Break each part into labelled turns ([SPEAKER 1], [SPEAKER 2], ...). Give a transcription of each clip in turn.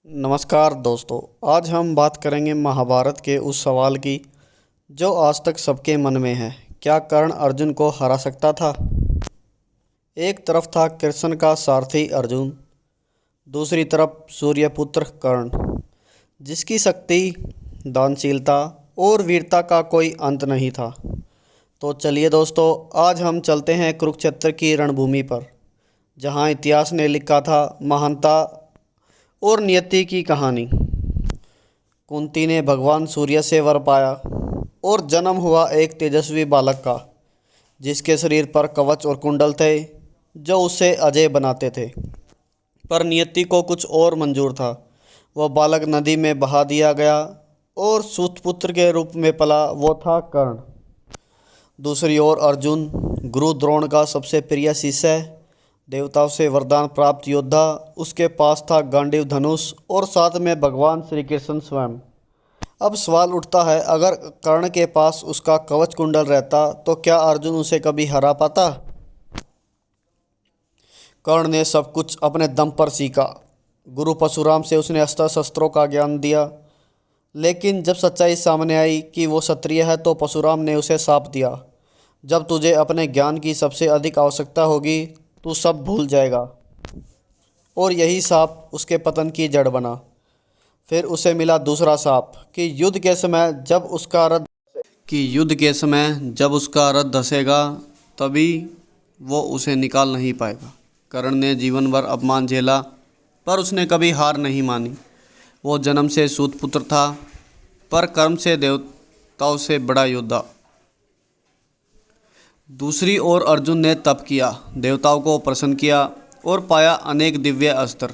[SPEAKER 1] नमस्कार दोस्तों। आज हम बात करेंगे महाभारत के उस सवाल की जो आज तक सबके मन में है। क्या कर्ण अर्जुन को हरा सकता था? एक तरफ था कृष्ण का सारथी अर्जुन, दूसरी तरफ सूर्यपुत्र कर्ण, जिसकी शक्ति, दानशीलता और वीरता का कोई अंत नहीं था। तो चलिए दोस्तों, आज हम चलते हैं कुरुक्षेत्र की रणभूमि पर, जहां इतिहास ने लिखा था महानता और नियति की कहानी। कुंती ने भगवान सूर्य से वर पाया और जन्म हुआ एक तेजस्वी बालक का, जिसके शरीर पर कवच और कुंडल थे जो उसे अजय बनाते थे। पर नियति को कुछ और मंजूर था। वह बालक नदी में बहा दिया गया और सूतपुत्र के रूप में पला, वो था कर्ण। दूसरी ओर अर्जुन, गुरु द्रोण का सबसे प्रिय शिष्य, देवताओं से वरदान प्राप्त योद्धा, उसके पास था गांडीव धनुष और साथ में भगवान श्री कृष्ण स्वयं। अब सवाल उठता है, अगर कर्ण के पास उसका कवच कुंडल रहता तो क्या अर्जुन उसे कभी हरा पाता? कर्ण ने सब कुछ अपने दम पर सीखा। गुरु परशुराम से उसने अस्त्र शस्त्रों का ज्ञान दिया, लेकिन जब सच्चाई सामने आई कि वो क्षत्रिय है तो परशुराम ने उसे शाप दिया, जब तुझे अपने ज्ञान की सबसे अधिक आवश्यकता होगी तू सब भूल जाएगा। और यही शाप उसके पतन की जड़ बना। फिर उसे मिला दूसरा शाप कि युद्ध के समय जब उसका रथ धंसेगा तभी वो उसे निकाल नहीं पाएगा। कर्ण ने जीवन भर अपमान झेला, पर उसने कभी हार नहीं मानी। वो जन्म से सूतपुत्र था, पर कर्म से देवताओं से बड़ा योद्धा। दूसरी ओर अर्जुन ने तप किया, देवताओं को प्रसन्न किया और पाया अनेक दिव्य अस्त्र,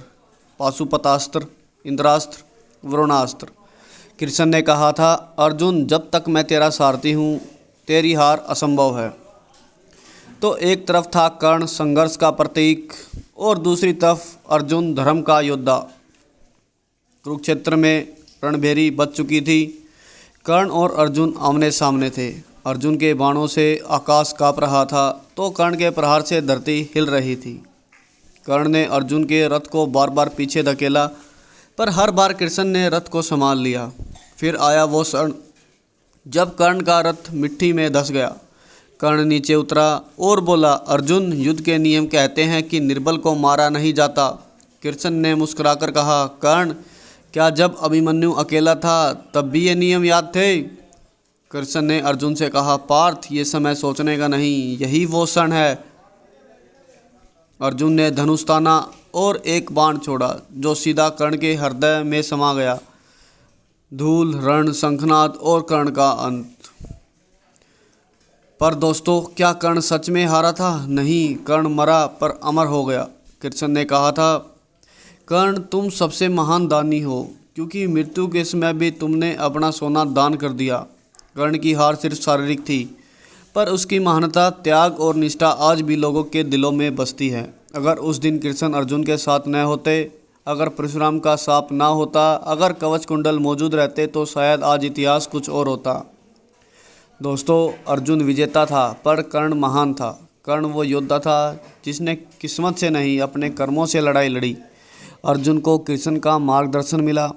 [SPEAKER 1] पाशुपतास्त्र, इंद्रास्त्र, वरुणास्त्र। कृष्ण ने कहा था, अर्जुन जब तक मैं तेरा सारथी हूँ तेरी हार असंभव है। तो एक तरफ था कर्ण संघर्ष का प्रतीक और दूसरी तरफ अर्जुन धर्म का योद्धा। कुरुक्षेत्र में रणभेरी बच चुकी थी। कर्ण और अर्जुन आमने सामने थे। अर्जुन के बाणों से आकाश काँप रहा था तो कर्ण के प्रहार से धरती हिल रही थी। कर्ण ने अर्जुन के रथ को बार बार पीछे धकेला, पर हर बार कृष्ण ने रथ को संभाल लिया। फिर आया वो क्षण जब कर्ण का रथ मिट्टी में धंस गया। कर्ण नीचे उतरा और बोला, अर्जुन युद्ध के नियम कहते हैं कि निर्बल को मारा नहीं जाता। कृष्ण ने मुस्कुराकर कहा, कर्ण क्या जब अभिमन्यु अकेला था तब भी ये नियम याद थे? कृष्ण ने अर्जुन से कहा, पार्थ ये समय सोचने का नहीं, यही वो क्षण है। अर्जुन ने धनुष ताना और एक बाण छोड़ा जो सीधा कर्ण के हृदय में समा गया। धूल, रण, शंखनाद और कर्ण का अंत। पर दोस्तों, क्या कर्ण सच में हारा था? नहीं, कर्ण मरा पर अमर हो गया। कृष्ण ने कहा था, कर्ण तुम सबसे महान दानी हो, क्योंकि मृत्यु के समय भी तुमने अपना सोना दान कर दिया। कर्ण की हार सिर्फ शारीरिक थी, पर उसकी महानता, त्याग और निष्ठा आज भी लोगों के दिलों में बसती है। अगर उस दिन कृष्ण अर्जुन के साथ न होते, अगर परशुराम का शाप ना होता, अगर कवच कुंडल मौजूद रहते तो शायद आज इतिहास कुछ और होता। दोस्तों, अर्जुन विजेता था पर कर्ण महान था। कर्ण वो योद्धा था जिसने किस्मत से नहीं अपने कर्मों से लड़ाई लड़ी। अर्जुन को कृष्ण का मार्गदर्शन मिला,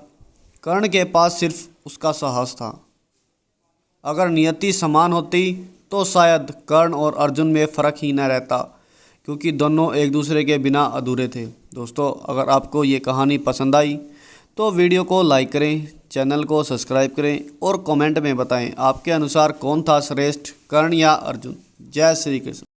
[SPEAKER 1] कर्ण के पास सिर्फ उसका साहस था। अगर नियति समान होती तो शायद कर्ण और अर्जुन में फ़र्क ही न रहता, क्योंकि दोनों एक दूसरे के बिना अधूरे थे। दोस्तों, अगर आपको ये कहानी पसंद आई तो वीडियो को लाइक करें, चैनल को सब्सक्राइब करें और कमेंट में बताएं आपके अनुसार कौन था श्रेष्ठ, कर्ण या अर्जुन। जय श्री कृष्ण।